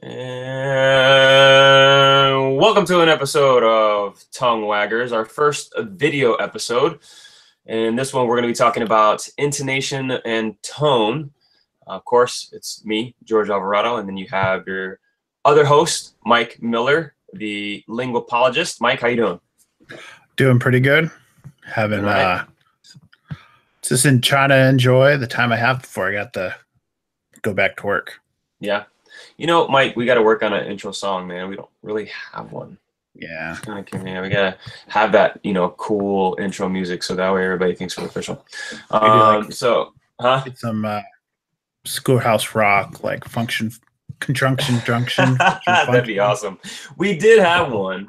And welcome to an episode of Tongue Waggers, our first video episode. And in this one, we're going to be talking about intonation and tone. Of course, it's me, George Alvarado, and then you have your other host, Mike Miller, the linguapologist. Mike, how you doing? Doing pretty good. Having just trying to enjoy the time I have before I got to go back to work. Yeah. You know, Mike, we got to work on an intro song, man. We don't really have one. Yeah. We got to have that, cool intro music so that way everybody thinks we're official. It's some Schoolhouse Rock, like function, conjunction, junction. That'd be awesome. We did have one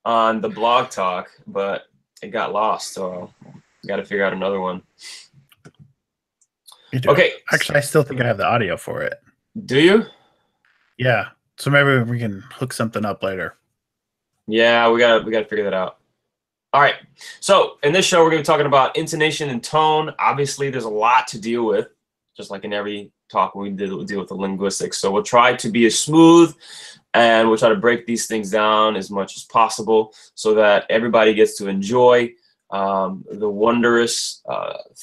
on the blog talk, but it got lost, so we got to figure out another one. Okay. Actually, I still think I have the audio for it. Do you? Yeah. So maybe we can hook something up later. Yeah, we gotta figure that out. All right. So in this show, we're gonna be talking about intonation and tone. Obviously, there's a lot to deal with, just like in every talk we deal with the linguistics. So we'll try to be as smooth, and we'll try to break these things down as much as possible so that everybody gets to enjoy the wondrous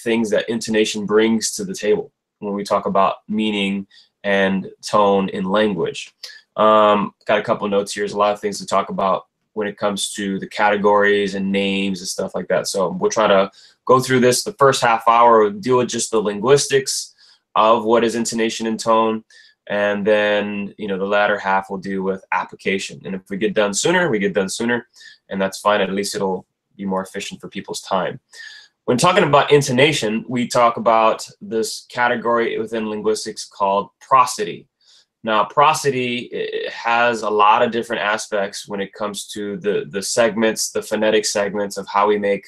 things that intonation brings to the table when we talk about meaning and tone in language. Got a couple notes here. There's a lot of things to talk about when it comes to the categories and names and stuff like that. So we'll try to go through this. The first half hour, we'll deal with just the linguistics of what is intonation and tone. And then, the latter half will deal with application. And if we get done sooner, we get done sooner. And that's fine. At least it'll be more efficient for people's time. When talking about intonation, we talk about this category within linguistics called prosody. Now, prosody has a lot of different aspects when it comes to the segments, the phonetic segments of how we make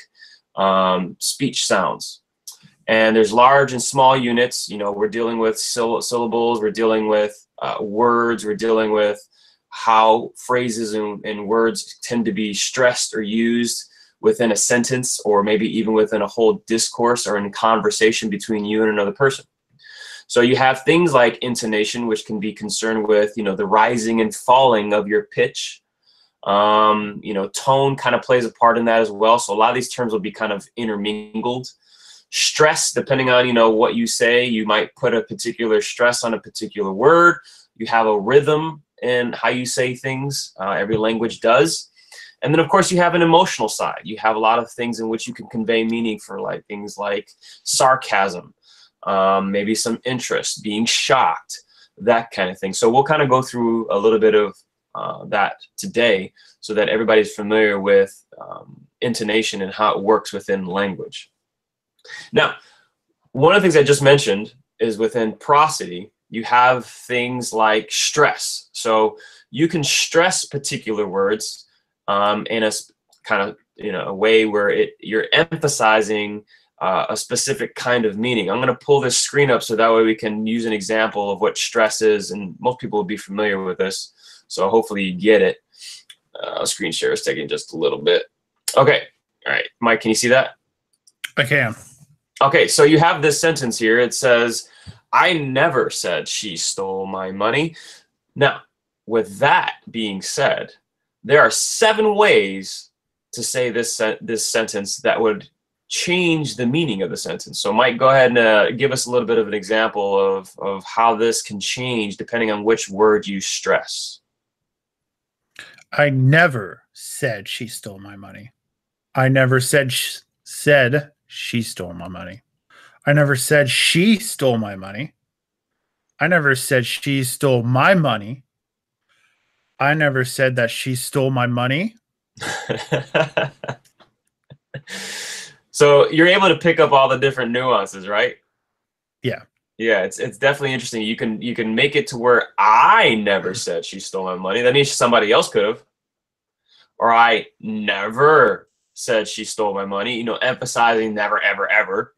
speech sounds. And there's large and small units. We're dealing with syllables, we're dealing with words, we're dealing with how phrases and words tend to be stressed or used within a sentence, or maybe even within a whole discourse or in conversation between you and another person. So you have things like intonation, which can be concerned with, the rising and falling of your pitch. Tone kind of plays a part in that as well. So a lot of these terms will be kind of intermingled. Stress, depending on, what you say, you might put a particular stress on a particular word. You have a rhythm in how you say things. Every language does. And then, of course, you have an emotional side. You have a lot of things in which you can convey meaning for, like things like sarcasm, maybe some interest, being shocked, that kind of thing. So we'll kind of go through a little bit of that today so that everybody's familiar with intonation and how it works within language. Now, one of the things I just mentioned is within prosody, you have things like stress. So you can stress particular words in a kind of a way where you're emphasizing a specific kind of meaning. I'm going to pull this screen up so that way we can use an example of what stress is, and most people will be familiar with this. So hopefully you get it. Screen share is taking just a little bit. Okay. All right. Mike, can you see that? I can. Okay. So you have this sentence here. It says, "I never said she stole my money." Now, with that being said, there are 7 ways to say this sentence that would change the meaning of the sentence. So Mike, go ahead and give us a little bit of an example of how this can change depending on which word you stress. I never said she stole my money. I never said she stole my money. I never said she stole my money. I never said she stole my money. I never said that she stole my money. So you're able to pick up all the different nuances, right? Yeah. Yeah, it's definitely interesting. You can make it to where I never said she stole my money. That means somebody else could have. Or I never said she stole my money, emphasizing never, ever, ever.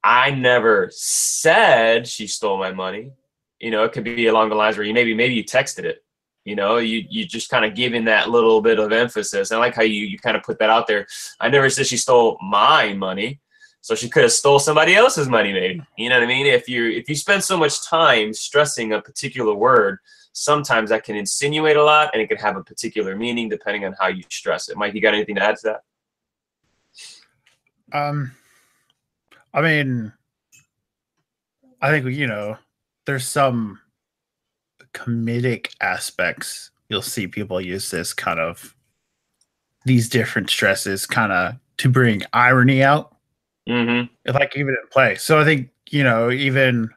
I never said she stole my money. It could be along the lines where maybe you texted it. You just kind of giving that little bit of emphasis. I like how you kind of put that out there. I never said she stole my money. So she could have stole somebody else's money, maybe. You know what I mean? If you spend so much time stressing a particular word, sometimes that can insinuate a lot, and it can have a particular meaning depending on how you stress it. Mike, you got anything to add to that? I mean, I think, there's some comedic aspects. You'll see people use these different stresses kind of to bring irony out. Mm-hmm. Like even in play. So I think, even,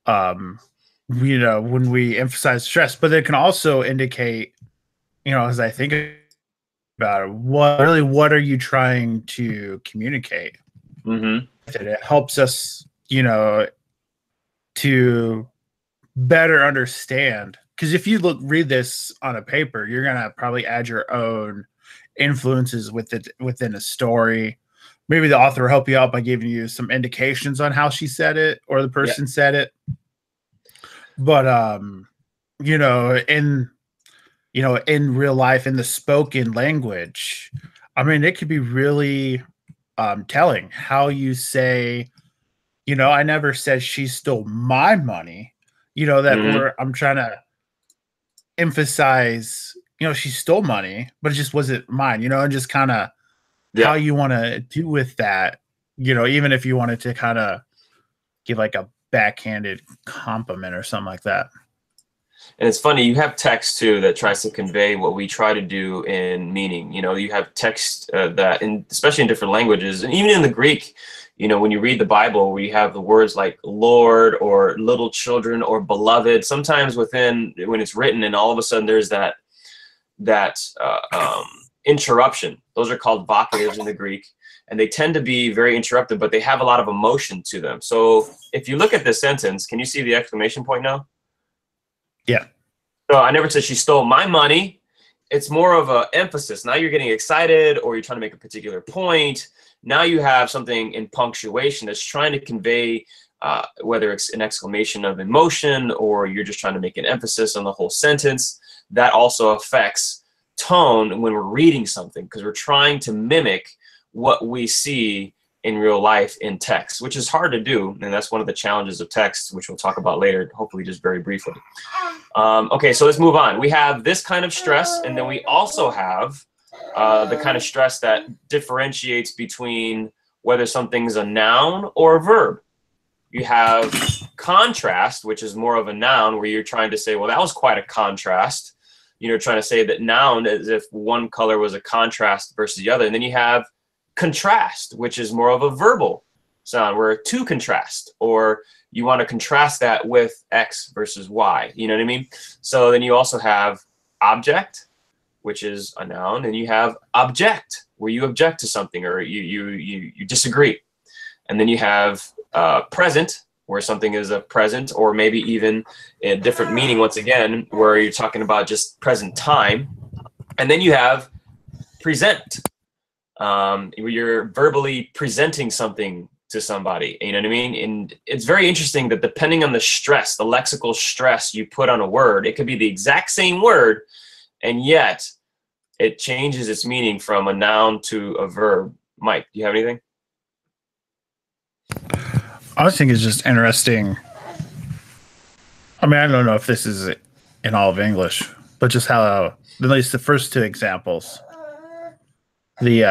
when we emphasize stress, but it can also indicate, as I think about it, what are you trying to communicate? Mm-hmm. It helps us, to better understand. Because if you read this on a paper, you're gonna probably add your own influences within a story. Maybe the author will help you out by giving you some indications on how she said it or the person said it. But in real life, in the spoken language, I mean, it could be really telling how you say, I never said she stole my money. I'm trying to emphasize, she stole money, but it just wasn't mine, and just kind of how you want to do with that, even if you wanted to kind of give like a backhanded compliment or something like that. And it's funny, you have text too that tries to convey what we try to do in meaning. You have text that, especially in different languages, and even in the Greek, when you read the Bible, where you have the words like Lord or little children or beloved, sometimes when it's written, and all of a sudden there's that interruption. Those are called vocatives in the Greek, and they tend to be very interruptive, but they have a lot of emotion to them. So if you look at this sentence, can you see the exclamation point now? Yeah. So I never said she stole my money. It's more of an emphasis. Now you're getting excited, or you're trying to make a particular point. Now you have something in punctuation that's trying to convey, whether it's an exclamation of emotion or you're just trying to make an emphasis on the whole sentence. That also affects tone when we're reading something, because we're trying to mimic what we see in real life in text, which is hard to do. And that's one of the challenges of text, which we'll talk about later, hopefully just very briefly. Okay, so let's move on. We have this kind of stress, and then we also have the kind of stress that differentiates between whether something's a noun or a verb. You have contrast, which is more of a noun, where you're trying to say, well, that was quite a contrast. Trying to say that noun as if one color was a contrast versus the other. And then you have contrast, which is more of a verbal sound, where to contrast, or you want to contrast that with X versus Y. You know what I mean? So then you also have object, which is a noun, and you have object, where you object to something or you disagree. And then you have present, where something is a present, or maybe even a different meaning once again, where you're talking about just present time. And then you have present, where you're verbally presenting something to somebody. You know what I mean? And it's very interesting that depending on the stress, the lexical stress you put on a word, it could be the exact same word, and yet it changes its meaning from a noun to a verb. Mike, do you have anything? I think it's just interesting. I mean, I don't know if this is in all of English, but just how, at least the first two examples, the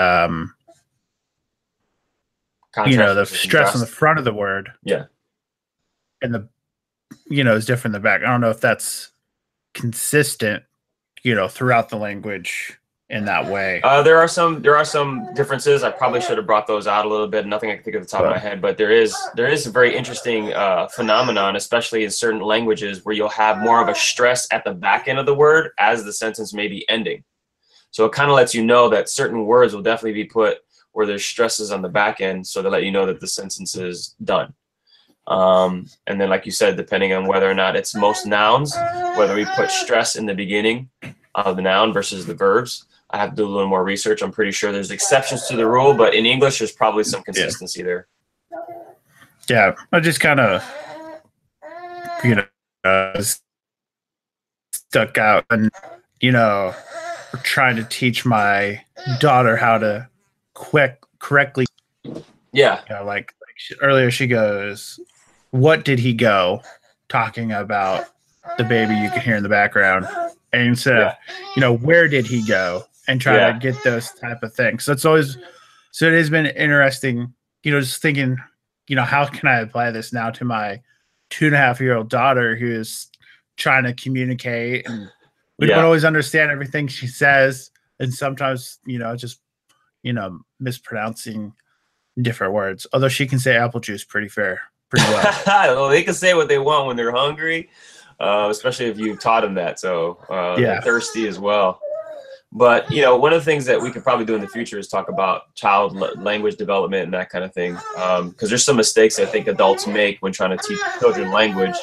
the stress on the front of the word, and the is different in the back. I don't know if that's consistent, throughout the language in that way. There are some differences. I probably should have brought those out a little bit. Nothing I can think of the top of my head, but there is a very interesting phenomenon, especially in certain languages, where you'll have more of a stress at the back end of the word as the sentence may be ending. So it kind of lets you know that certain words will definitely be put where there's stresses on the back end, so to let you know that the sentence is done. And then, like you said, depending on whether or not it's most nouns, whether we put stress in the beginning of the noun versus the verbs. I have to do a little more research. I'm pretty sure there's exceptions to the rule, but in English, there's probably some consistency there. Yeah, I just kind of, stuck out, and trying to teach my daughter how to correctly Yeah. You know, earlier she goes, "What did he go?" Talking about the baby you can hear in the background, and instead of, Yeah. where did he go, and try to Yeah. get those type of things. So it has been interesting, just thinking, how can I apply this now to my 2.5-year-old daughter who is trying to communicate, and we don't Yeah. always understand everything she says, and sometimes, just, mispronouncing different words. Although she can say apple juice pretty well. Well, they can say what they want when they're hungry, especially if you've taught them that. So they're Yeah. thirsty as well. But one of the things that we could probably do in the future is talk about child language development and that kind of thing. Because there's some mistakes I think adults make when trying to teach children language,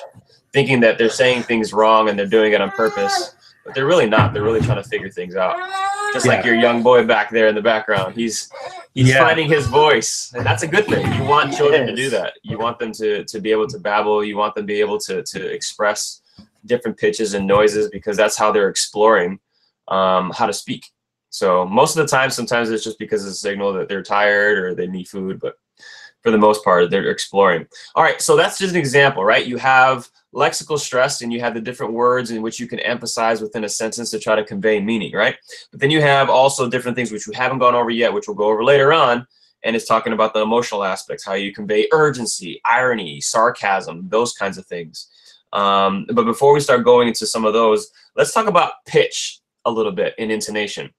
thinking that they're saying things wrong and they're doing it on purpose, but they're really not. They're really trying to figure things out. Just like your young boy back there in the background, he's finding his voice, and that's a good thing. You want children to do that. You want them to be able to babble. You want them to be able to express different pitches and noises, because that's how they're exploring how to speak. So most of the time, sometimes it's just because of the signal that they're tired or they need food, but for the most part, they're exploring. All right, so that's just an example, right? You have lexical stress, and you have the different words in which you can emphasize within a sentence to try to convey meaning, right? But then you have also different things which we haven't gone over yet, which we'll go over later on, and it's talking about the emotional aspects, how you convey urgency, irony, sarcasm, those kinds of things. But before we start going into some of those, let's talk about pitch a little bit in intonation.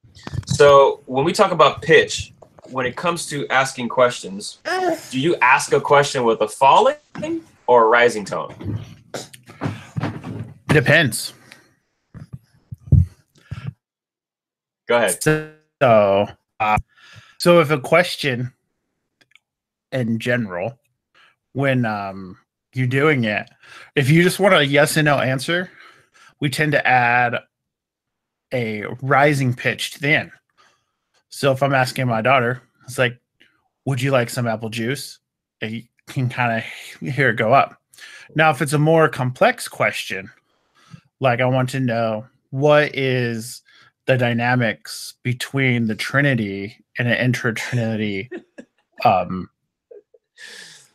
So when we talk about pitch, when it comes to asking questions, do you ask a question with a falling or a rising tone? It depends. Go ahead. So if a question in general, when you're doing it, if you just want a yes and no answer, we tend to add a rising pitch to the end. So if I'm asking my daughter, it's like, would you like some apple juice? And you can kind of hear it go up. Now, if it's a more complex question, like I want to know what is the dynamics between the Trinity and an intra-Trinity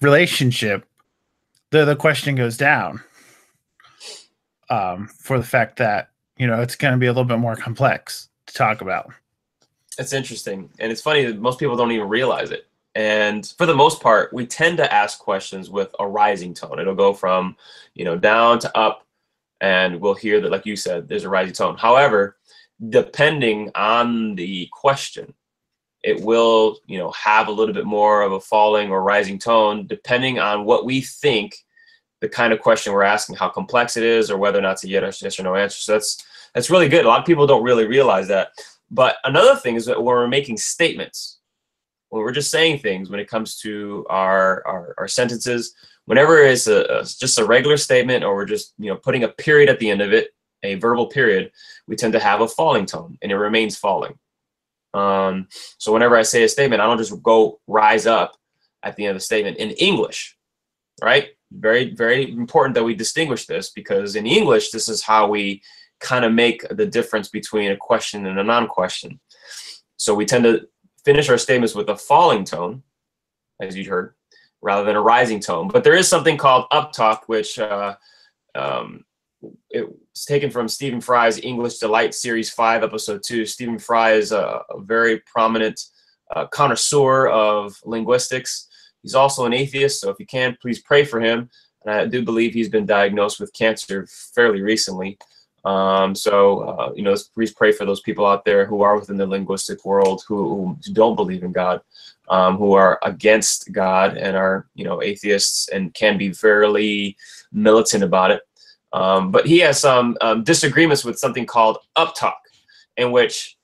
relationship, the question goes down for the fact that, it's going to be a little bit more complex to talk about. It's interesting. And it's funny that most people don't even realize it. And for the most part, we tend to ask questions with a rising tone. It'll go from, down to up, and we'll hear that, like you said, there's a rising tone. However, depending on the question, it will, have a little bit more of a falling or rising tone, depending on what we think the kind of question we're asking, how complex it is, or whether or not it's a yes or no answer. So that's really good. A lot of people don't really realize that. But another thing is that when we're making statements, when we're just saying things, when it comes to our sentences, whenever it's just a regular statement, or we're just putting a period at the end of it, a verbal period, we tend to have a falling tone, and it remains falling. So whenever I say a statement, I don't just go rise up at the end of the statement. In English, right? Very, very important that we distinguish this, because in English, this is how we kind of make the difference between a question and a non-question. So we tend to finish our statements with a falling tone, as you heard, rather than a rising tone. But there is something called uptalk, which it's taken from Stephen Fry's English Delight Series 5, Episode 2. Stephen Fry is a very prominent connoisseur of linguistics. He's also an atheist, so if you can, please pray for him. And I do believe he's been diagnosed with cancer fairly recently. Please pray for those people out there who are within the linguistic world who don't believe in God, who are against God and are, atheists and can be fairly militant about it. But he has some disagreements with something called uptalk, in which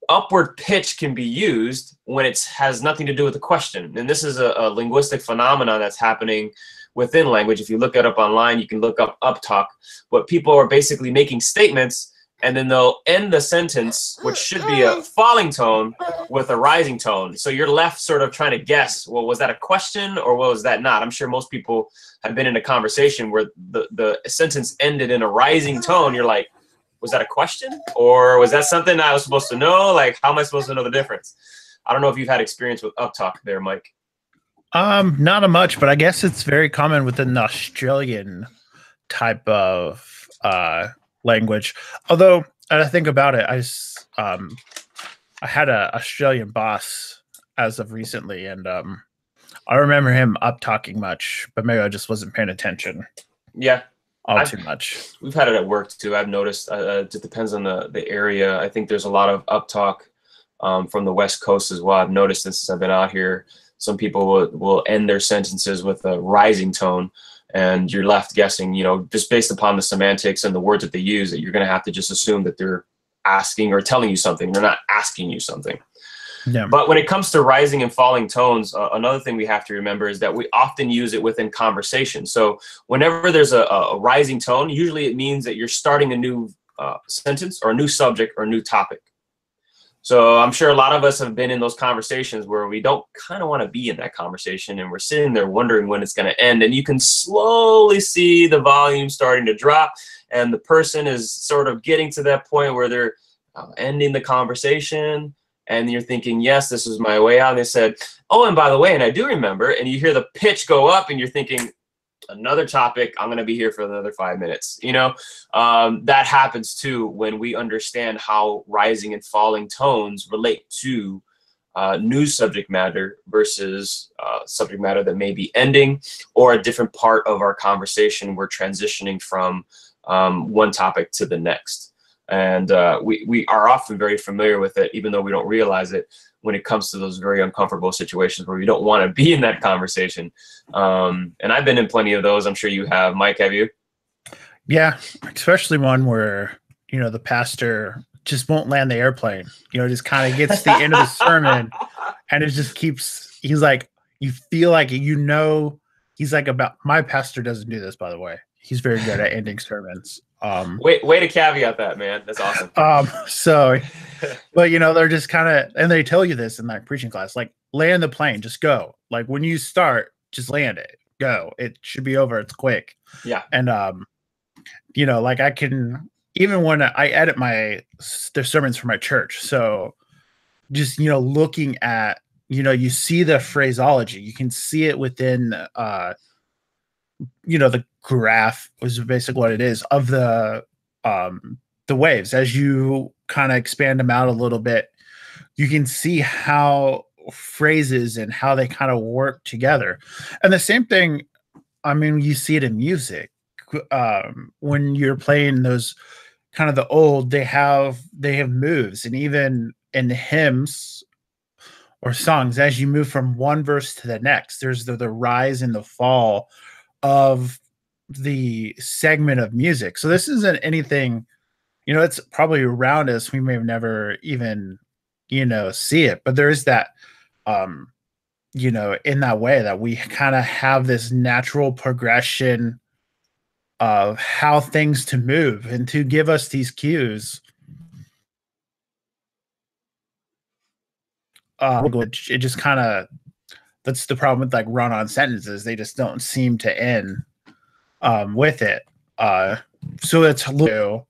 upward pitch can be used when it has nothing to do with the question. And this is a linguistic phenomenon that's happening within language. If you look it up online, you can look up uptalk. But people are basically making statements, and then they'll end the sentence, which should be a falling tone, with a rising tone. So you're left sort of trying to guess, well, was that a question or was that not? I'm sure most people have been in a conversation where the sentence ended in a rising tone. You're like, was that a question? Or was that something I was supposed to know? Like, how am I supposed to know the difference? I don't know if you've had experience with uptalk there, Mike. Not a much, but I guess it's very common within the Australian type of language. Although, I think about it, I had a Australian boss as of recently, and I remember him up talking much, but maybe I just wasn't paying attention Yeah, all I've too much. we've had it at work too. I've noticed. It just depends on the area. I think there's a lot of uptalk from the West Coast as well. I've noticed this since I've been out here. Some people will end their sentences with a rising tone, and you're left guessing. You know, just based upon the semantics and the words that they use, that you're going to have to just assume that they're asking or telling you something. They're not asking you something. Yeah. But when it comes to rising and falling tones, another thing we have to remember is that we often use it within conversation. So whenever there's a rising tone, usually it means that you're starting a new sentence or a new subject or a new topic. So I'm sure a lot of us have been in those conversations where we don't kind of want to be in that conversation, and we're sitting there wondering when it's going to end. And you can slowly see the volume starting to drop, and the person is sort of getting to that point where they're ending the conversation. And you're thinking, yes, this is my way out. And they said, oh, and by the way, and I do remember, and you hear the pitch go up, and you're thinking, another topic, I'm going to be here for another 5 minutes. You know, that happens too when we understand how rising and falling tones relate to new subject matter versus subject matter that may be ending, or a different part of our conversation we're transitioning from one topic to the next. And we are often very familiar with it, even though we don't realize it, when it comes to those very uncomfortable situations where we don't want to be in that conversation. And I've been in plenty of those. I'm sure you have. Mike, have you? Yeah, especially one where, you know, the pastor just won't land the airplane. You know, just kind of gets to the end of the sermon, and it just keeps, he's like, you feel like, you know, he's like, about, my pastor doesn't do this, by the way. He's very good at ending sermons. Way to caveat that, man. That's awesome. So, but you know, they're just kind of, and they tell you this in like preaching class, like, land the plane, just go. Like, when you start, just land it, go. It should be over. It's quick. Yeah. And you know, like, I can, even when I edit the sermons for my church, so just, you know, looking at, you know, you see the phraseology, you can see it within you know, the graph was basically what it is of the waves. As you kind of expand them out a little bit, you can see how phrases and how they kind of work together. And the same thing, I mean, you see it in music. When you're playing those kind of the old, they have moves, and even in hymns or songs, as you move from one verse to the next, there's the rise and the fall of the segment of music. So this isn't anything, you know, it's probably around us. We may have never even, you know, see it, but there is that, you know, in that way that we kind of have this natural progression of how things to move and to give us these cues. It just kind of, that's the problem with like run-on sentences. They just don't seem to end with it. So it's low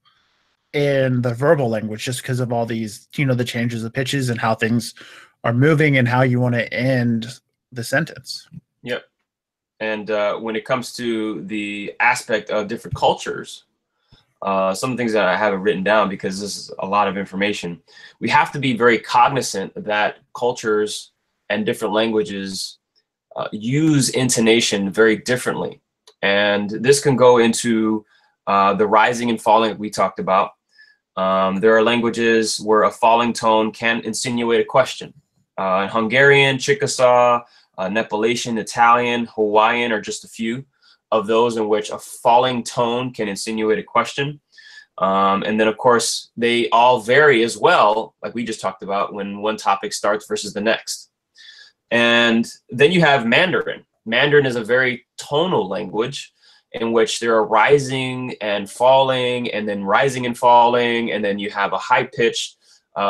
in the verbal language just because of all these, you know, the changes of pitches and how things are moving and how you want to end the sentence. Yep. And when it comes to the aspect of different cultures, some things that I haven't written down because this is a lot of information. We have to be very cognizant that cultures and different languages use intonation very differently. And this can go into the rising and falling that we talked about. There are languages where a falling tone can insinuate a question. In Hungarian, Chickasaw, Nepalese, Italian, Hawaiian are just a few of those in which a falling tone can insinuate a question. And then, of course, they all vary as well, like we just talked about, when one topic starts versus the next. And then you have Mandarin. Mandarin is a very tonal language in which there are rising and falling, and then rising and falling, and then you have a high-pitched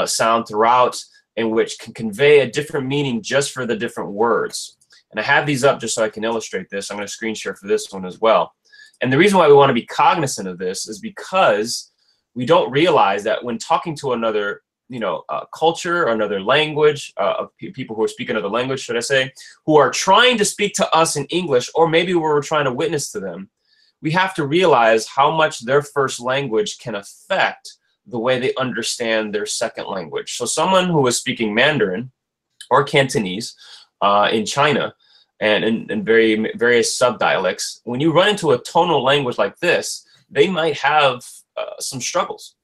sound throughout, in which can convey a different meaning just for the different words. And I have these up just so I can illustrate this. I'm going to screen share for this one as well. And the reason why we want to be cognizant of this is because we don't realize that when talking to another culture or another language, of people who are speaking another language, should I say, who are trying to speak to us in English, or maybe we're trying to witness to them, we have to realize how much their first language can affect the way they understand their second language. So someone who is speaking Mandarin or Cantonese in China and in various subdialects, when you run into a tonal language like this, they might have some struggles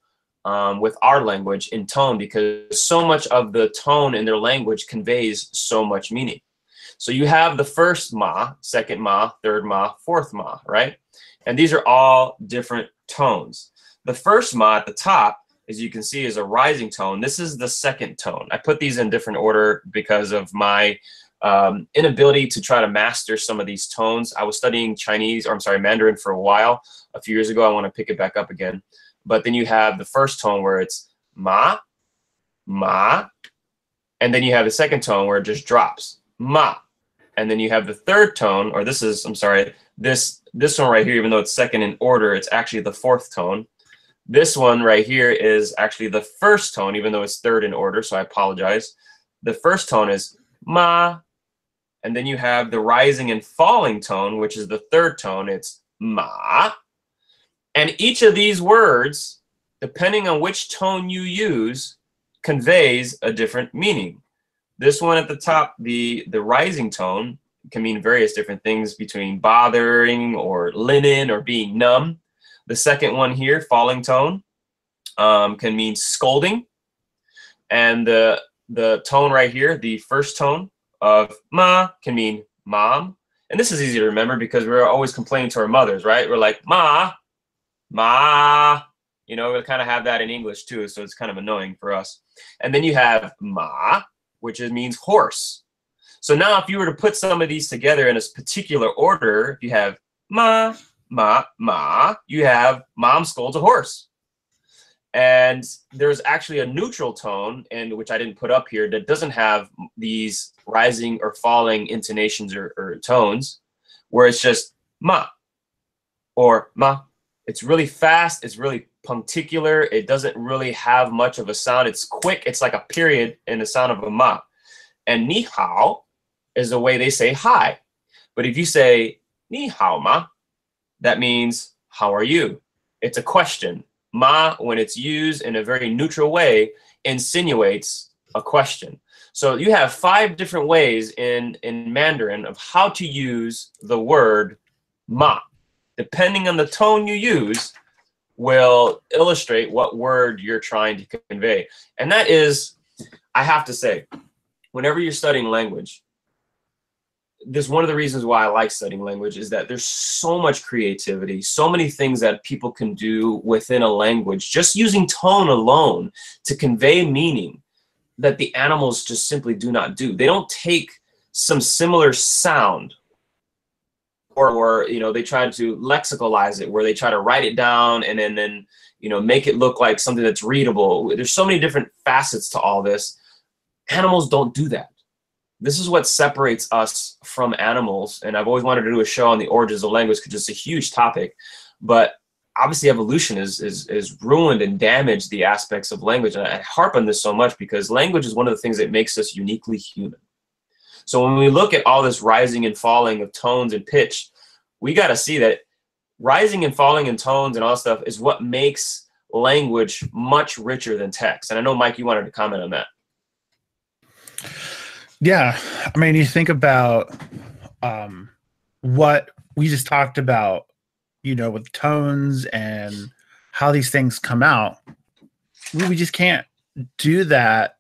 with our language in tone, because so much of the tone in their language conveys so much meaning. So you have the first ma, second ma, third ma, fourth ma, right? And these are all different tones. The first ma at the top, as you can see, is a rising tone. This is the second tone. I put these in different order because of my inability to try to master some of these tones. I was studying Mandarin for a while. A few years ago, I want to pick it back up again. But then you have the first tone where it's ma, ma, and then you have the second tone where it just drops, ma. And then you have the third tone, or this one right here, even though it's second in order, it's actually the fourth tone. This one right here is actually the first tone, even though it's third in order, so I apologize. The first tone is ma, and then you have the rising and falling tone, which is the third tone, it's ma. And each of these words, depending on which tone you use, conveys a different meaning. This one at the top, the rising tone, can mean various different things, between bothering or linen or being numb. The second one here, falling tone, can mean scolding. And the tone right here, the first tone of ma, can mean mom. And this is easy to remember because we're always complaining to our mothers, right? We're like, ma, ma. We kind of have that in English too, so it's kind of annoying for us. And then you have ma, which means horse. So now if you were to put some of these together in a particular order, if you have ma, ma, ma, you have mom scolds a horse. And there's actually a neutral tone, and which I didn't put up here, that doesn't have these rising or falling intonations or tones, where it's just ma or ma. It's really fast, it's really punctiliar, it doesn't really have much of a sound. It's quick, it's like a period in the sound of a ma. And ni hao is the way they say hi. But if you say ni hao ma, that means how are you? It's a question. Ma, when it's used in a very neutral way, insinuates a question. So you have 5 different ways in Mandarin of how to use the word ma. Depending on the tone you use, will illustrate what word you're trying to convey. And that is, I have to say, whenever you're studying language, this one of the reasons why I like studying language is that there's so much creativity, so many things that people can do within a language, just using tone alone to convey meaning that the animals just simply do not do. They don't take some similar sound or they try to lexicalize it, where they try to write it down and then make it look like something that's readable. There's so many different facets to all this. Animals don't do that. This is what separates us from animals. And I've always wanted to do a show on the origins of language because it's a huge topic. But obviously evolution is ruined and damaged the aspects of language. And I harp on this so much because language is one of the things that makes us uniquely human. So when we look at all this rising and falling of tones and pitch, we got to see that rising and falling in tones and all that stuff is what makes language much richer than text. And I know, Mike, you wanted to comment on that. Yeah. I mean, you think about what we just talked about, with tones and how these things come out. We just can't do that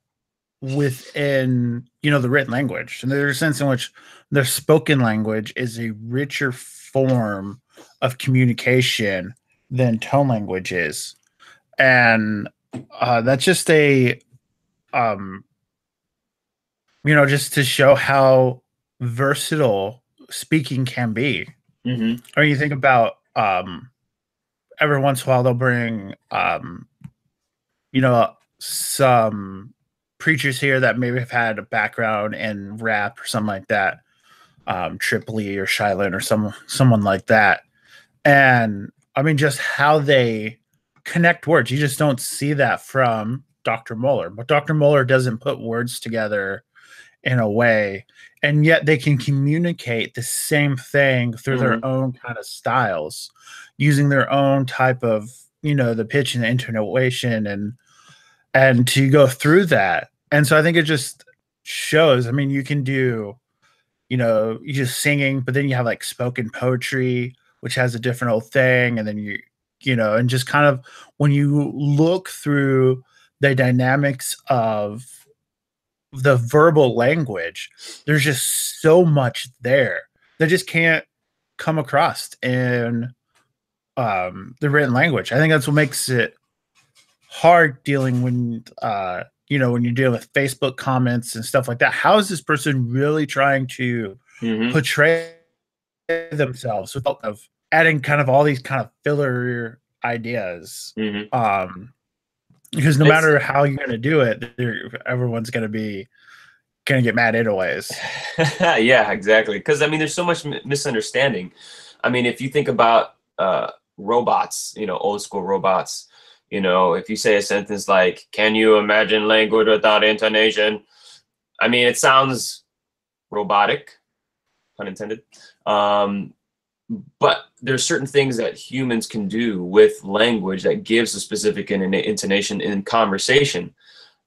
within the written language. And there's a sense in which the spoken language is a richer form of communication than tone language is. And that's just just to show how versatile speaking can be. Mm-hmm. I mean, you think about every once in a while they'll bring some preachers here that maybe have had a background in rap or something like that, Tripoli or Shylin or someone like that. And I mean, just how they connect words. You just don't see that from Dr. Mueller, but Dr. Mueller doesn't put words together in a way, and yet they can communicate the same thing through their own kind of styles, using their own type of, the pitch and the intonation and to go through that. And so I think it just shows, I mean, you can do, you just singing, but then you have like spoken poetry, which has a different old thing. And then and just kind of when you look through the dynamics of the verbal language, there's just so much there that just can't come across in the written language. I think that's what makes it hard dealing when when you're dealing with Facebook comments and stuff like that. How is this person really trying to portray themselves without of adding kind of all these kind of filler ideas? Because no matter how you're going to do it, everyone's going to get mad anyways. Yeah, exactly. Because I mean, there's so much misunderstanding. I mean, if you think about robots, old school robots, if you say a sentence like, "Can you imagine language without intonation?" I mean, it sounds robotic, pun intended. But there's certain things that humans can do with language that gives a specific intonation in conversation.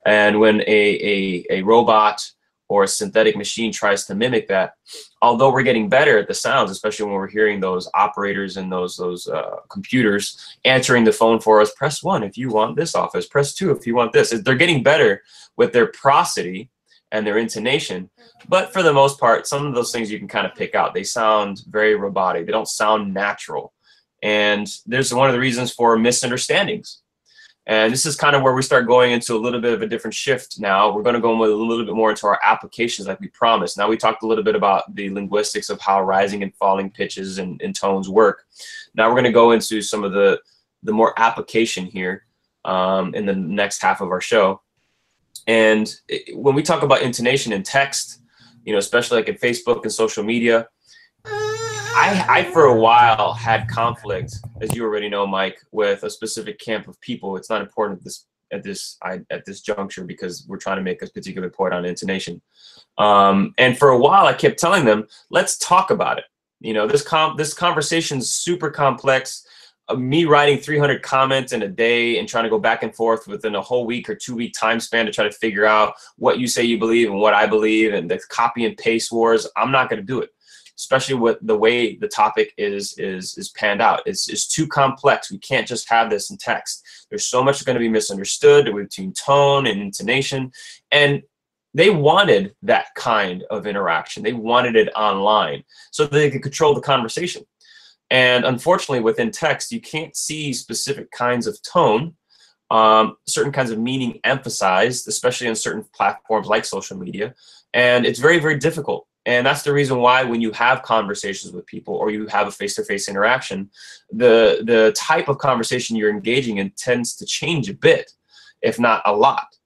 And when a robot or a synthetic machine tries to mimic that, although we're getting better at the sounds, especially when we're hearing those operators and those computers answering the phone for us, press 1 if you want this office, press 2 if you want this. They're getting better with their prosody and their intonation. But for the most part, some of those things you can kind of pick out. They sound very robotic. They don't sound natural. And there's one of the reasons for misunderstandings. And this is kind of where we start going into a little bit of a different shift now. We're going to go a little bit more into our applications like we promised. Now, we talked a little bit about the linguistics of how rising and falling pitches and tones work. Now we're going to go into some of the more application here in the next half of our show. And when we talk about intonation in text, especially like in Facebook and social media, I for a while had conflict, as you already know, Mike, with a specific camp of people. It's not important at this juncture because we're trying to make a particular point on intonation. And for a while, I kept telling them, let's talk about it. This conversation's super complex. Me writing 300 comments in a day and trying to go back and forth within a whole week or 2-week time span to try to figure out what you say you believe and what I believe, and the copy and paste wars, I'm not going to do it. Especially with the way the topic is panned out. It's too complex. We can't just have this in text. There's so much going to be misunderstood between tone and intonation. And they wanted that kind of interaction. They wanted it online so that they could control the conversation. And unfortunately, within text, you can't see specific kinds of tone, certain kinds of meaning emphasized, especially on certain platforms like social media. And it's very, very difficult. And that's the reason why when you have conversations with people or you have a face-to-face interaction, the type of conversation you're engaging in tends to change a bit, if not a lot,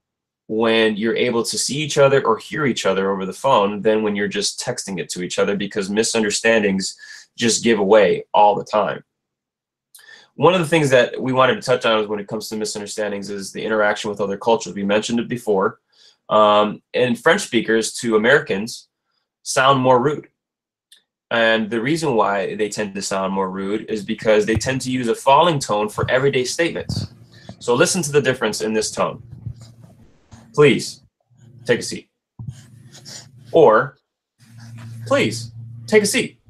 when you're able to see each other or hear each other over the phone than when you're just texting it to each other, because misunderstandings just give away all the time. One of the things that we wanted to touch on when it comes to misunderstandings is the interaction with other cultures. We mentioned it before. And French speakers to Americans sound more rude. And the reason why they tend to sound more rude is because they tend to use a falling tone for everyday statements. So listen to the difference in this tone. Please take a seat. Or please take a seat.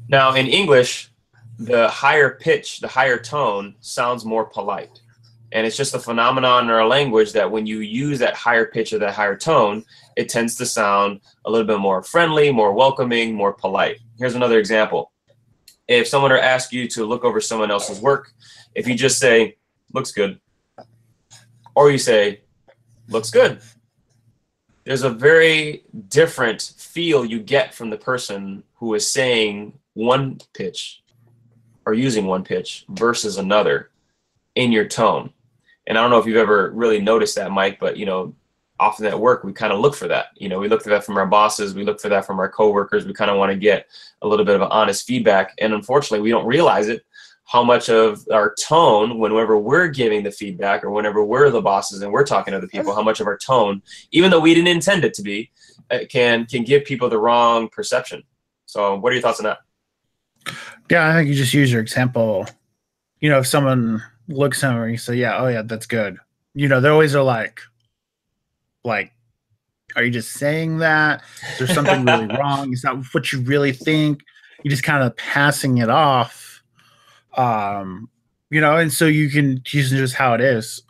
Now in English, the higher pitch, the higher tone sounds more polite. And it's just a phenomenon in our language that when you use that higher pitch or that higher tone, it tends to sound a little bit more friendly, more welcoming, more polite. Here's another example. If someone were to ask you to look over someone else's work, if you just say, looks good, or you say, looks good, there's a very different feel you get from the person who is saying one pitch or using one pitch versus another in your tone. And I don't know if you've ever really noticed that, Mike, but often at work, we kind of look for that. We look for that from our bosses. We look for that from our coworkers. We kind of want to get a little bit of honest feedback. And unfortunately, we don't realize it how much of our tone, whenever we're giving the feedback or whenever we're the bosses and we're talking to other people, how much of our tone, even though we didn't intend it to be, can give people the wrong perception. So what are your thoughts on that? Yeah, I think you just use your example. You know, if someone looks at me and you say, yeah, oh yeah, that's good. You know, they always are like, are you just saying that? Is there something really wrong? Is that what you really think? You're just kind of passing it off. You know, and so you can use just how it is.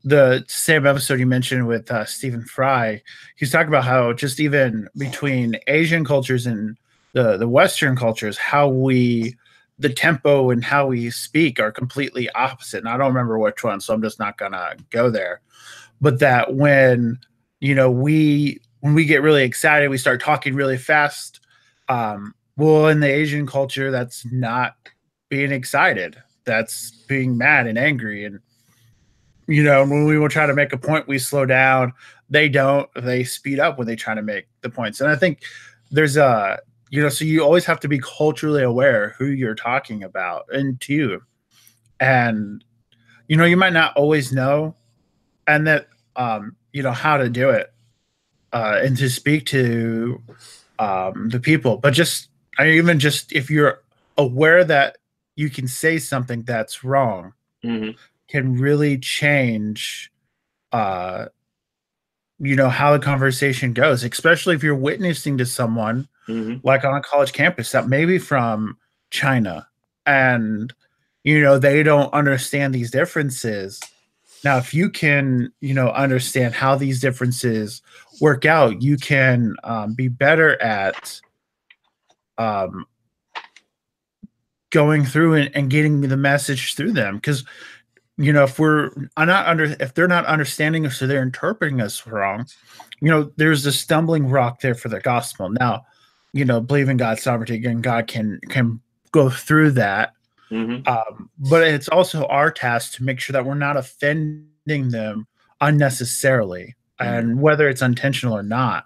The same episode you mentioned with Stephen Fry, he's talking about how just even between Asian cultures and the Western cultures, how the tempo and how we speak are completely opposite. And I don't remember which one, so I'm just not gonna go there. But that when you know when we get really excited, we start talking really fast. Well, in the Asian culture, that's not being excited. That's being mad and angry. And you know, when we will try to make a point, we slow down. They don't. They speed up when they try to make the points. And I think there's a you know, so you always have to be culturally aware who you're talking about and to. And you know, you might not always know, and that you know how to do it and to speak to the people. But just even just if you're aware that you can say something that's wrong, can really change you know how the conversation goes, especially if you're witnessing to someone like on a college campus that may be from China and you know they don't understand these differences. Now if you can you know understand how these differences work out, you can be better at going through and getting the message through them. Because you know, if they're not understanding us or they're interpreting us wrong, you know, there's a stumbling rock there for the gospel. Now, you know, believe in God's sovereignty and God can go through that. But it's also our task to make sure that we're not offending them unnecessarily, and whether it's intentional or not.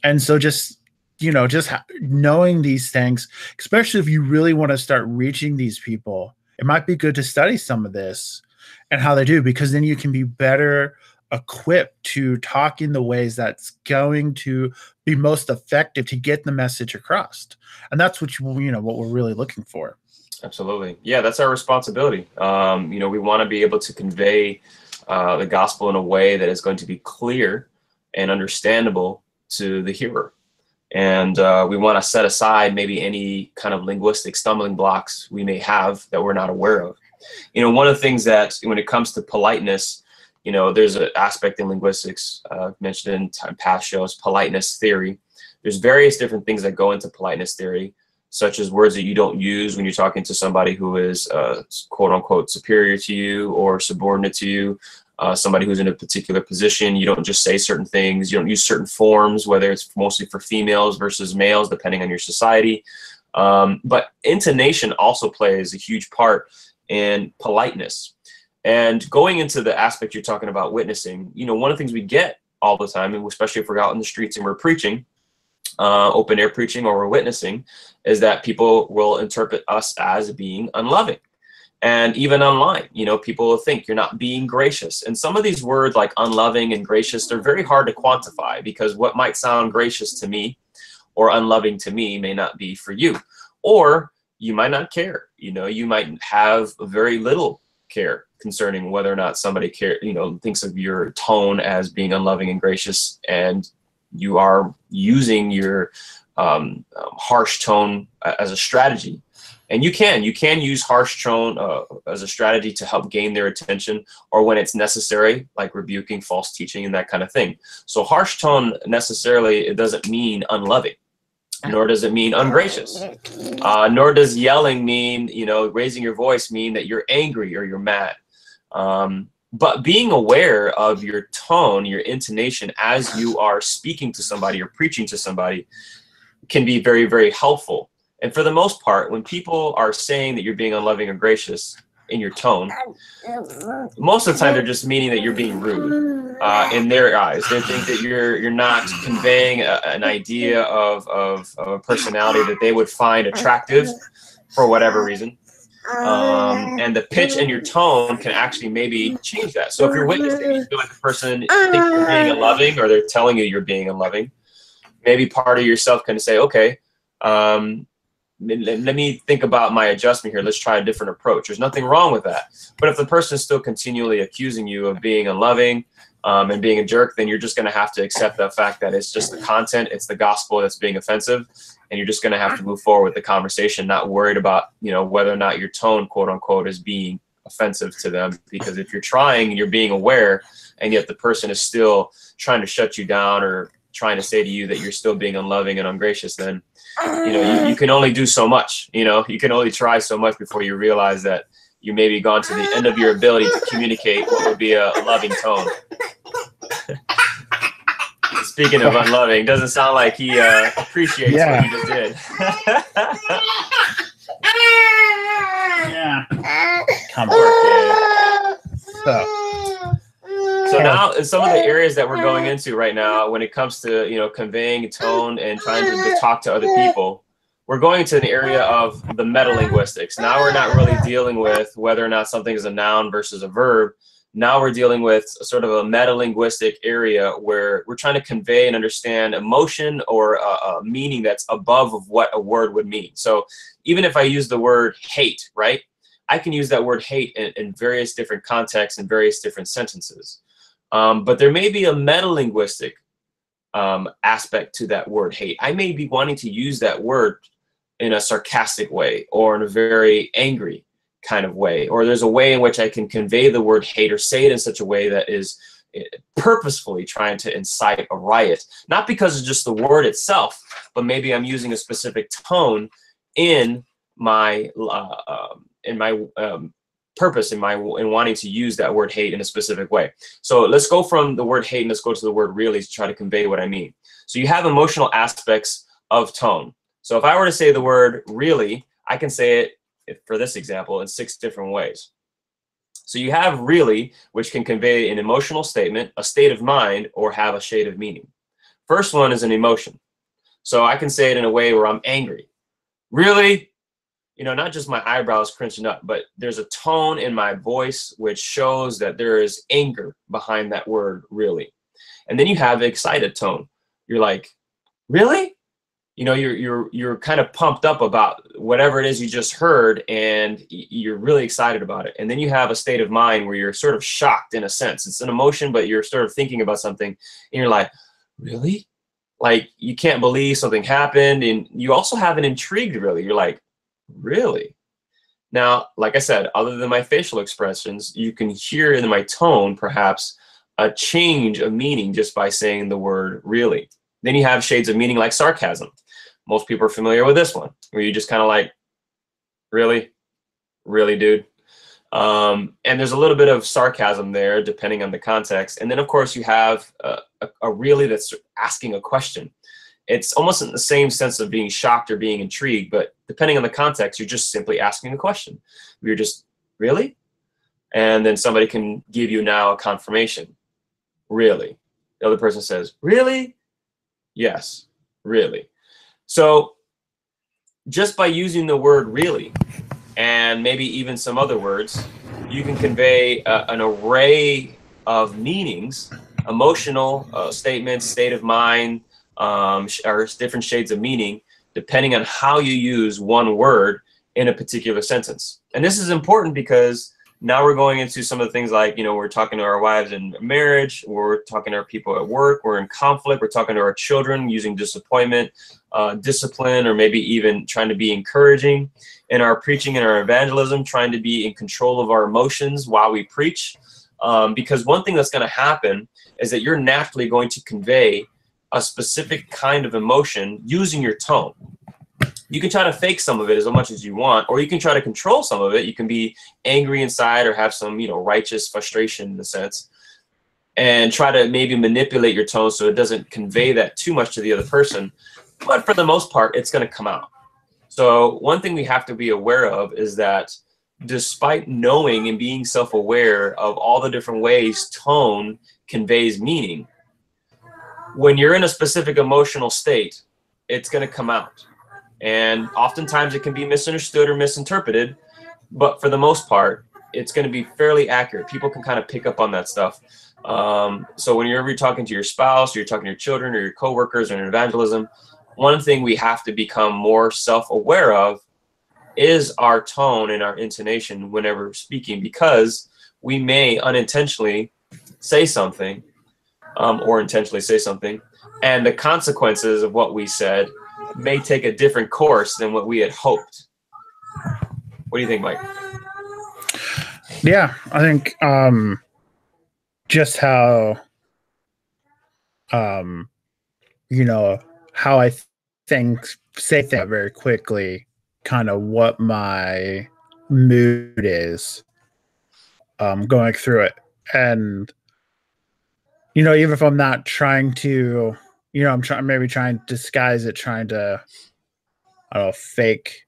And so just you know, just knowing these things, especially if you really want to start reaching these people, it might be good to study some of this and how they do, because then you can be better equipped to talk in the ways that's going to be most effective to get the message across. And that's what you know what we're really looking for. Absolutely. Yeah, that's our responsibility. You know, we want to be able to convey the gospel in a way that is going to be clear and understandable to the hearer. And we want to set aside maybe any kind of linguistic stumbling blocks we may have that we're not aware of. You know, one of the things that when it comes to politeness, you know, there's an aspect in linguistics mentioned in past shows, politeness theory. There's various different things that go into politeness theory, such as words that you don't use when you're talking to somebody who is quote unquote superior to you or subordinate to you. Somebody who's in a particular position, you don't just say certain things. You don't use certain forms, whether it's mostly for females versus males, depending on your society. But intonation also plays a huge part in politeness. And going into the aspect you're talking about witnessing, you know, one of the things we get all the time, and especially if we're out in the streets and we're preaching, open air preaching, or we're witnessing, is that people will interpret us as being unloving. And even online, you know, people will think you're not being gracious. And some of these words like unloving and gracious, they're very hard to quantify, because what might sound gracious to me or unloving to me may not be for you. Or you might not care. You know, you might have very little care concerning whether or not somebody thinks of your tone as being unloving and gracious, and you are using your harsh tone as a strategy. And you can use harsh tone as a strategy to help gain their attention, or when it's necessary, like rebuking false teaching and that kind of thing. So harsh tone necessarily, it doesn't mean unloving, nor does it mean ungracious, nor does yelling mean, you know, raising your voice mean that you're angry or you're mad. But being aware of your tone, your intonation as you are speaking to somebody or preaching to somebody can be very, very helpful. And for the most part, when people are saying that you're being unloving or gracious in your tone, most of the time they're just meaning that you're being rude in their eyes. They think that you're not conveying an idea of a personality that they would find attractive for whatever reason. And the pitch and your tone can actually maybe change that. So if you're witnessing, you feel like the person thinks you're being unloving, or they're telling you you're being unloving, maybe part of yourself can say, okay, let me think about my adjustment here. Let's try a different approach. There's nothing wrong with that. But if the person is still continually accusing you of being unloving and being a jerk, then you're just going to have to accept the fact that it's just the content, it's the gospel that's being offensive, and you're just going to have to move forward with the conversation, not worried about, whether or not your tone, quote unquote, is being offensive to them. Because if you're trying and you're being aware, and yet the person is still trying to shut you down or trying to say to you that you're still being unloving and ungracious, then you can only do so much. You can only try so much before you realize that you maybe gone to the end of your ability to communicate what would be a loving tone. Speaking of unloving, doesn't sound like he appreciates what he just did. Yeah. Come on. So now, in some of the areas that we're going into right now, when it comes to conveying tone and trying to talk to other people, we're going to an area of the metalinguistics. Now we're not really dealing with whether or not something is a noun versus a verb. Now we're dealing with sort of a metalinguistic area where we're trying to convey and understand emotion or a meaning that's above of what a word would mean. So even if I use the word hate, right, I can use that word hate in various different contexts and various different sentences. But there may be a metalinguistic aspect to that word hate. I may be wanting to use that word in a sarcastic way or in a very angry kind of way, or there's a way in which I can convey the word hate or say it in such a way that is purposefully trying to incite a riot, not because of just the word itself, but maybe I'm using a specific tone in my purpose in wanting to use that word hate in a specific way. So let's go from the word hate and let's go to the word really to try to convey what I mean. So you have emotional aspects of tone. So if I were to say the word really, I can say it, for this example, in 6 different ways. So you have really, which can convey an emotional statement, a state of mind, or have a shade of meaning. First one is an emotion. So I can say it in a way where I'm angry. Really? Not just my eyebrows crunching up, but there's a tone in my voice which shows that there is anger behind that word really. And then you have the excited tone. You're like, really? You're kind of pumped up about whatever it is you just heard, and you're really excited about it. And then you have a state of mind where you're sort of shocked in a sense. It's an emotion, but you're sort of thinking about something, and you're like, really? Like, you can't believe something happened. And you also have an intrigued really. You're like, really? Now, like I said, other than my facial expressions, you can hear in my tone perhaps a change of meaning just by saying the word really. Then you have shades of meaning like sarcasm. Most people are familiar with this one, where you just kind of like, really? Really, dude? And there's a little bit of sarcasm there, depending on the context. And then, of course, you have a really that's asking a question. It's almost in the same sense of being shocked or being intrigued, but depending on the context, you're just simply asking a question. You're just, really? And then somebody can give you now a confirmation. Really? The other person says, really? Yes, really. So just by using the word really, and maybe even some other words, you can convey an array of meanings, emotional statements, state of mind, or different shades of meaning, depending on how you use one word in a particular sentence. And this is important because now we're going into some of the things like, we're talking to our wives in marriage, we're talking to our people at work, we're in conflict, we're talking to our children using disappointment, discipline, or maybe even trying to be encouraging. In our preaching and our evangelism, trying to be in control of our emotions while we preach. Because one thing that's going to happen is that you're naturally going to convey a specific kind of emotion using your tone. You can try to fake some of it as much as you want, or you can try to control some of it. You can be angry inside or have some, righteous frustration in a sense, and try to maybe manipulate your tone so it doesn't convey that too much to the other person. But for the most part, it's going to come out. So one thing we have to be aware of is that despite knowing and being self-aware of all the different ways tone conveys meaning, when you're in a specific emotional state, it's going to come out. And oftentimes it can be misunderstood or misinterpreted, but for the most part, it's going to be fairly accurate. People can kind of pick up on that stuff. So whenever you're talking to your spouse, or you're talking to your children or your coworkers or in evangelism, one thing we have to become more self-aware of is our tone and our intonation whenever we're speaking, because we may unintentionally say something or intentionally say something, and the consequences of what we said may take a different course than what we had hoped. What do you think, Mike? Yeah, I think just how you know, how I say things very quickly, kind of what my mood is going through it. And even if I'm not trying to, I'm maybe trying to disguise it, trying to, I don't know, fake,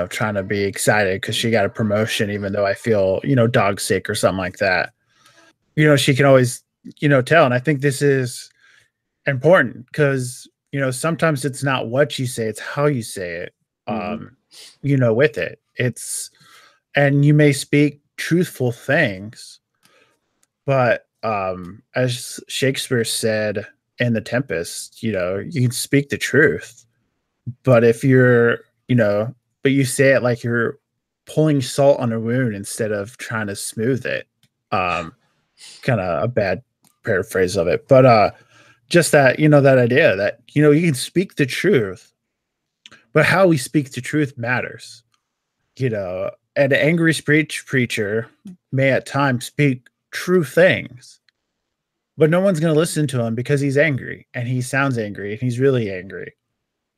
trying to be excited because she got a promotion, even though I feel, dog sick or something like that. She can always, tell. And I think this is important because, sometimes it's not what you say, it's how you say it, with it. And you may speak truthful things, but as Shakespeare said in The Tempest, you can speak the truth, but if you're, but you say it like you're pulling salt on a wound instead of trying to smooth it. Kind of a bad paraphrase of it, but just that, that idea that, you can speak the truth, but how we speak the truth matters. An angry speech preacher may at times speak true things, but no one's going to listen to him because he's angry and he sounds angry and he's really angry.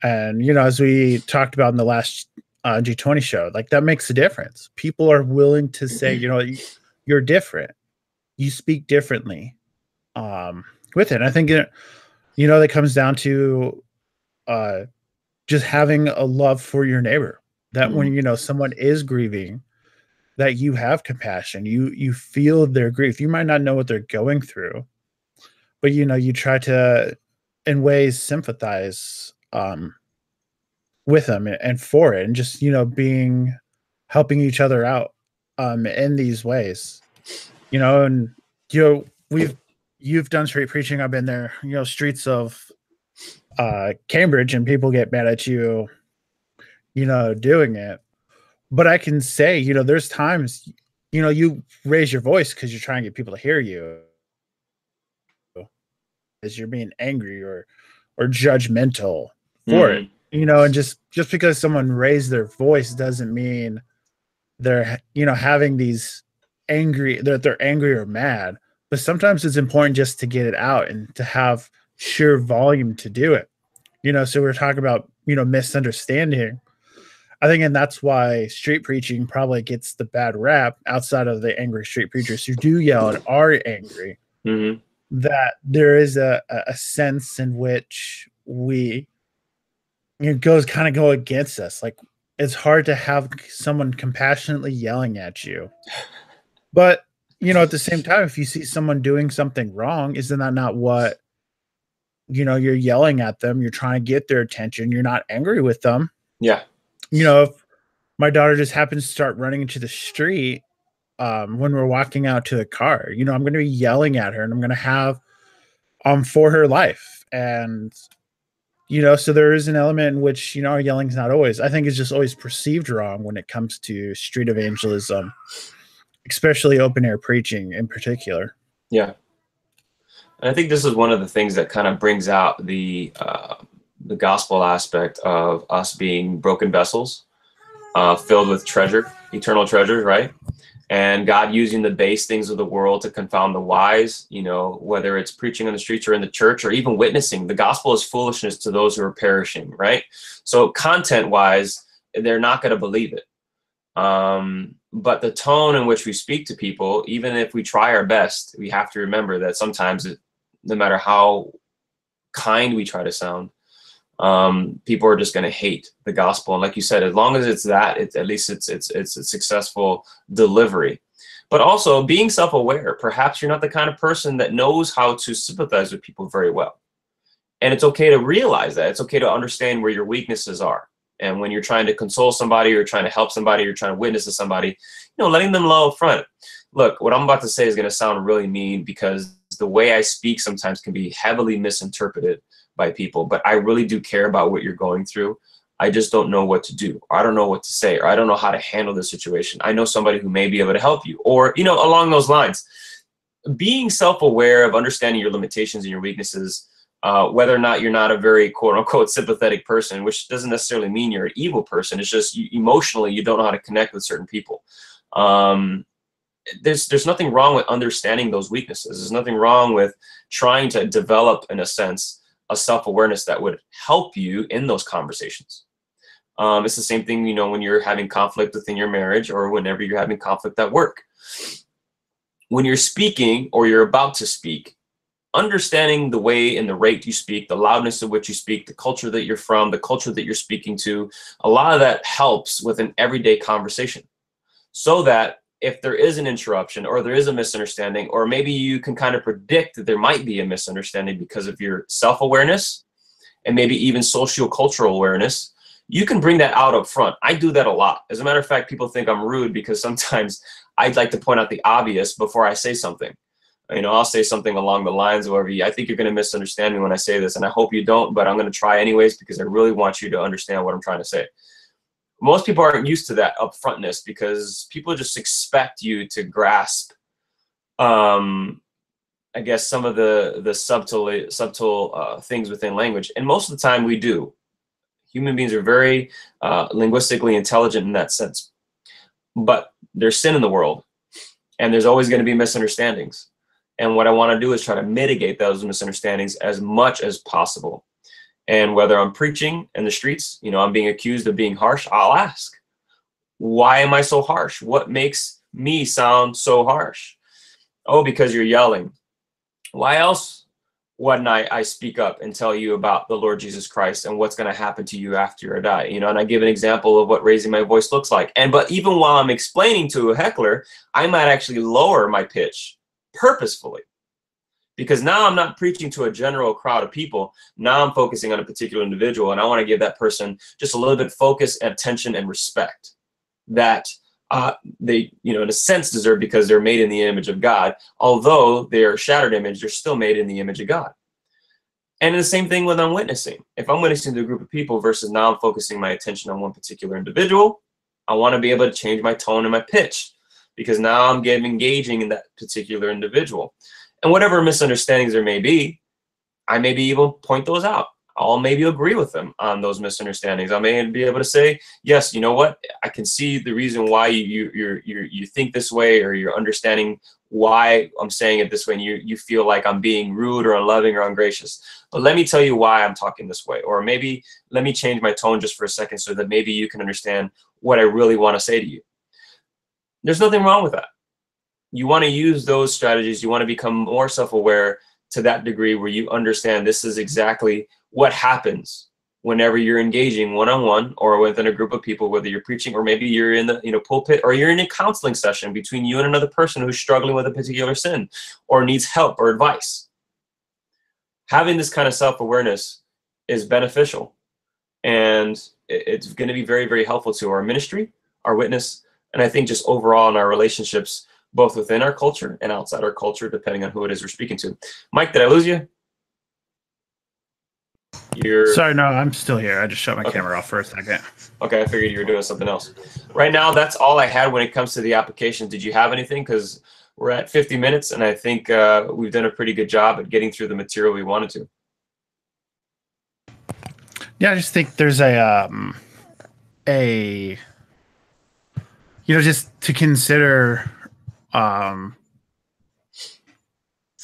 And, as we talked about in the last G20 show, like that makes a difference. People are willing to say, you're different. You speak differently with it. And I think, that comes down to just having a love for your neighbor, that when, someone is grieving, that you have compassion, you feel their grief. You might not know what they're going through, but, you try to, in ways, sympathize with them and for it, and just, helping each other out in these ways, and, you've done street preaching. I've been there, streets of Cambridge, and people get mad at you, doing it. But I can say, there's times, you raise your voice because you're trying to get people to hear you, as you're being angry or judgmental for it, and just because someone raised their voice doesn't mean they're, having these they're angry or mad. But sometimes it's important just to get it out and to have sheer volume to do it. So we're talking about, misunderstanding. I think, and that's why street preaching probably gets the bad rap outside of the angry street preachers who do yell and are angry. That there is a sense in which we, go against us. Like, it's hard to have someone compassionately yelling at you. But, at the same time, if you see someone doing something wrong, isn't that not what, you're yelling at them? You're trying to get their attention. You're not angry with them. Yeah. If my daughter just happens to start running into the street when we're walking out to the car, I'm going to be yelling at her, and I'm going to have for her life. And, so there is an element in which, our yelling is not always, I think it's just always perceived wrong when it comes to street evangelism, especially open air preaching in particular. Yeah. And I think this is one of the things that kind of brings out the gospel aspect of us being broken vessels, filled with treasure, eternal treasures, right? And God using the base things of the world to confound the wise, whether it's preaching on the streets or in the church or even witnessing. The gospel is foolishness to those who are perishing, right? So content-wise, they're not going to believe it. But the tone in which we speak to people, even if we try our best, we have to remember that sometimes, no matter how kind we try to sound, people are just going to hate the gospel. And like you said, as long as it's that, at least it's a successful delivery. But also being self-aware. Perhaps you're not the kind of person that knows how to sympathize with people very well. And it's okay to realize that. It's okay to understand where your weaknesses are. And when you're trying to console somebody or trying to help somebody or trying to witness to somebody, letting them know up front, look, what I'm about to say is going to sound really mean because the way I speak sometimes can be heavily misinterpreted by people, but I really do care about what you're going through. I just don't know what to do, or I don't know what to say, or I don't know how to handle the situation. I know somebody who may be able to help you, or, along those lines. Being self-aware of understanding your limitations and your weaknesses, whether or not you're not a very quote unquote sympathetic person, which doesn't necessarily mean you're an evil person. It's just emotionally, you don't know how to connect with certain people. There's nothing wrong with understanding those weaknesses. There's nothing wrong with trying to develop, in a sense, a self-awareness that would help you in those conversations. It's the same thing, when you're having conflict within your marriage or whenever you're having conflict at work. When you're speaking or you're about to speak, understanding the way and the rate you speak, the loudness of which you speak, the culture that you're from, the culture that you're speaking to, a lot of that helps with an everyday conversation. So that if there is an interruption or there is a misunderstanding, or maybe you can kind of predict that there might be a misunderstanding because of your self-awareness and maybe even socio-cultural awareness, you can bring that out up front. I do that a lot. As a matter of fact, people think I'm rude because sometimes I'd like to point out the obvious before I say something. I'll say something along the lines of, I think you're going to misunderstand me when I say this, and I hope you don't, but I'm going to try anyways because I really want you to understand what I'm trying to say. Most people aren't used to that upfrontness because people just expect you to grasp, I guess, some of the subtle things within language. And most of the time we do. Human beings are very linguistically intelligent in that sense. But there's sin in the world, and there's always going to be misunderstandings. And what I want to do is try to mitigate those misunderstandings as much as possible. And whether I'm preaching in the streets, I'm being accused of being harsh, I'll ask, why am I so harsh? What makes me sound so harsh? Oh, because you're yelling. Why else wouldn't I speak up and tell you about the Lord Jesus Christ and what's going to happen to you after you die? And I give an example of what raising my voice looks like. But even while I'm explaining to a heckler, I might actually lower my pitch purposefully. Because now I'm not preaching to a general crowd of people. Now I'm focusing on a particular individual, and I want to give that person just a little bit of focus, attention, and respect that they, in a sense, deserve because they're made in the image of God. Although they're a shattered image, they're still made in the image of God. And the same thing when I'm witnessing. If I'm witnessing to a group of people versus now I'm focusing my attention on one particular individual, I want to be able to change my tone and my pitch because now I'm engaging in that particular individual. And whatever misunderstandings there may be, I maybe even point those out. I'll maybe agree with them on those misunderstandings. I may be able to say, yes, you know what? I can see the reason why you think this way, or you're understanding why I'm saying it this way, and you feel like I'm being rude or unloving or ungracious. But let me tell you why I'm talking this way. Or maybe let me change my tone just for a second so that maybe you can understand what I really want to say to you. There's nothing wrong with that. You want to use those strategies. You want to become more self-aware to that degree where you understand this is exactly what happens whenever you're engaging one-on-one or within a group of people, whether you're preaching or maybe you're in the pulpit or you're in a counseling session between you and another person who's struggling with a particular sin or needs help or advice. Having this kind of self-awareness is beneficial, and it's going to be very, very helpful to our ministry, our witness, and I think just overall in our relationships, both within our culture and outside our culture, depending on who it is we're speaking to. Mike, did I lose you? Sorry, no, I'm still here. I just shut my camera off for a second. Okay, I figured you were doing something else. Right now, that's all I had when it comes to the application. Did you have anything? Because we're at 50 minutes, and I think we've done a pretty good job at getting through the material we wanted to. Yeah, I just think there's just to consider, sorry,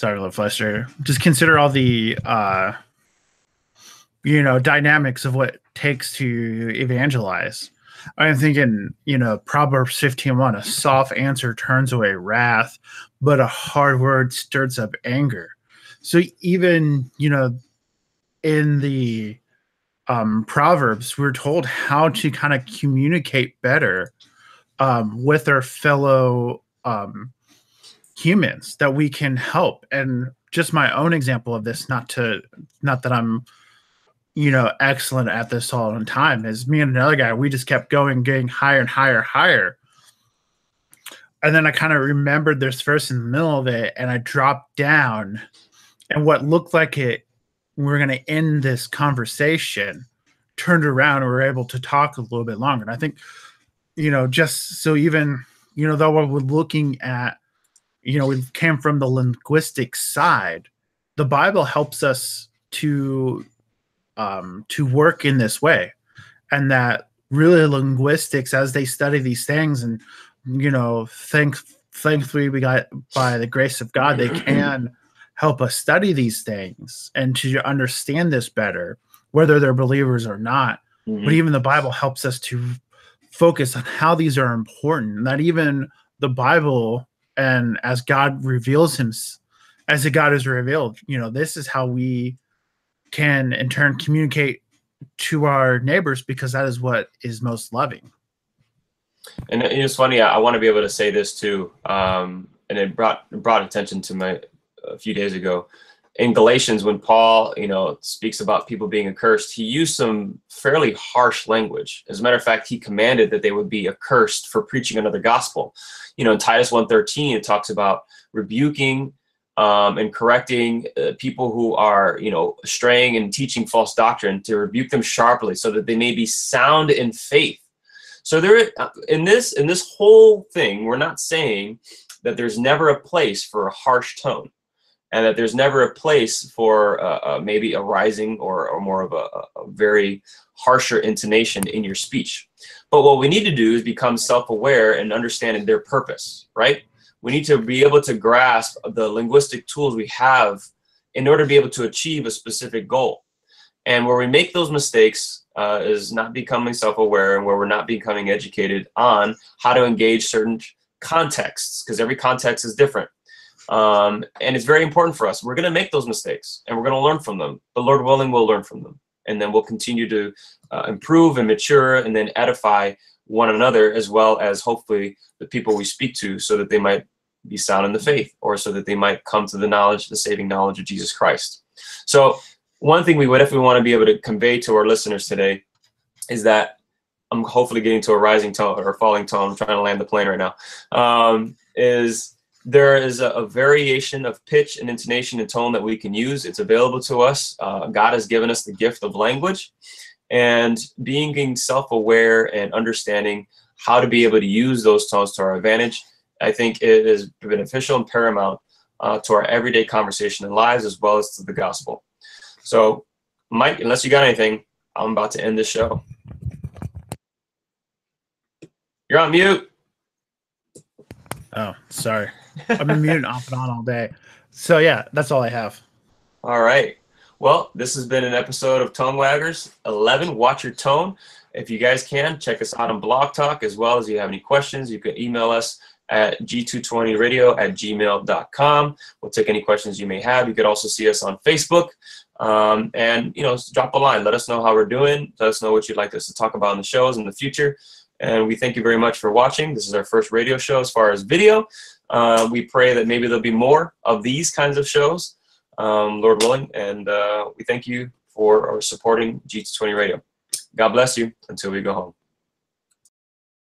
a little frustrated. Just consider all the, dynamics of what it takes to evangelize. I'm thinking, Proverbs 15:1, a soft answer turns away wrath, but a hard word stirs up anger. So even, in the Proverbs, we're told how to kind of communicate better with our fellow humans, that we can help. And just my own example of this, not that I'm excellent at this all the time. Is me and another guy, we just kept getting higher and higher, higher. And then I kind of remembered this verse in the middle of it, and I dropped down, and what looked like we were going to end this conversation turned around, and we were able to talk a little bit longer. And I think, just so even, though we're looking at, we came from the linguistic side, the Bible helps us to work in this way. And that really linguistics, as they study these things, and, thankfully we got, by the grace of God, they can help us study these things and to understand this better, whether they're believers or not. Mm-hmm. But even the Bible helps us to focus on how these are important, and that even the Bible, and as God reveals him, as God is revealed, this is how we can in turn communicate to our neighbors, because that is what is most loving. And it's funny, I want to be able to say this too, and it brought attention to my a few days ago in Galatians, when Paul speaks about people being accursed, he used some fairly harsh language. As a matter of fact, he commanded that they would be accursed for preaching another gospel. In Titus 1:13, it talks about rebuking and correcting people who are straying and teaching false doctrine, to rebuke them sharply, so that they may be sound in faith. So there, in this whole thing, we're not saying that there's never a place for a harsh tone, and that there's never a place for maybe a rising or more of a very harsher intonation in your speech. But what we need to do is become self-aware and understanding their purpose, right? We need to be able to grasp the linguistic tools we have in order to be able to achieve a specific goal. And where we make those mistakes is not becoming self-aware, and where we're not becoming educated on how to engage certain contexts, because every context is different. And it's very important for us. We're going to make those mistakes, and we're going to learn from them. But Lord willing, we'll learn from them. And then we'll continue to improve and mature, and then edify one another, as well as hopefully the people we speak to, so that they might be sound in the faith, or so that they might come to the saving knowledge of Jesus Christ. So one thing we would definitely want to be able to convey to our listeners today is that I'm hopefully getting to a rising tone or falling tone. I'm trying to land the plane right now. Is there is a variation of pitch and intonation and tone that we can use. It's available to us. God has given us the gift of language, and being self-aware and understanding how to be able to use those tones to our advantage, I think it is beneficial and paramount to our everyday conversation and lives, as well as to the gospel. So, Mike, unless you got anything, I'm about to end this show. You're on mute. Oh, sorry. I've been muting off and on all day. So, yeah, that's all I have. All right. Well, this has been an episode of Tongue Waggers 11. Watch your tone. If you guys can, check us out on Blog Talk, as well as if you have any questions, you can email us at g220radio@gmail.com. We'll take any questions you may have. You could also see us on Facebook. And drop a line. Let us know how we're doing. Let us know what you'd like us to talk about in the shows in the future. And we thank you very much for watching. This is our first radio show as far as video. We pray that maybe there'll be more of these kinds of shows, Lord willing. And we thank you for supporting G220 Radio. God bless you until we go home.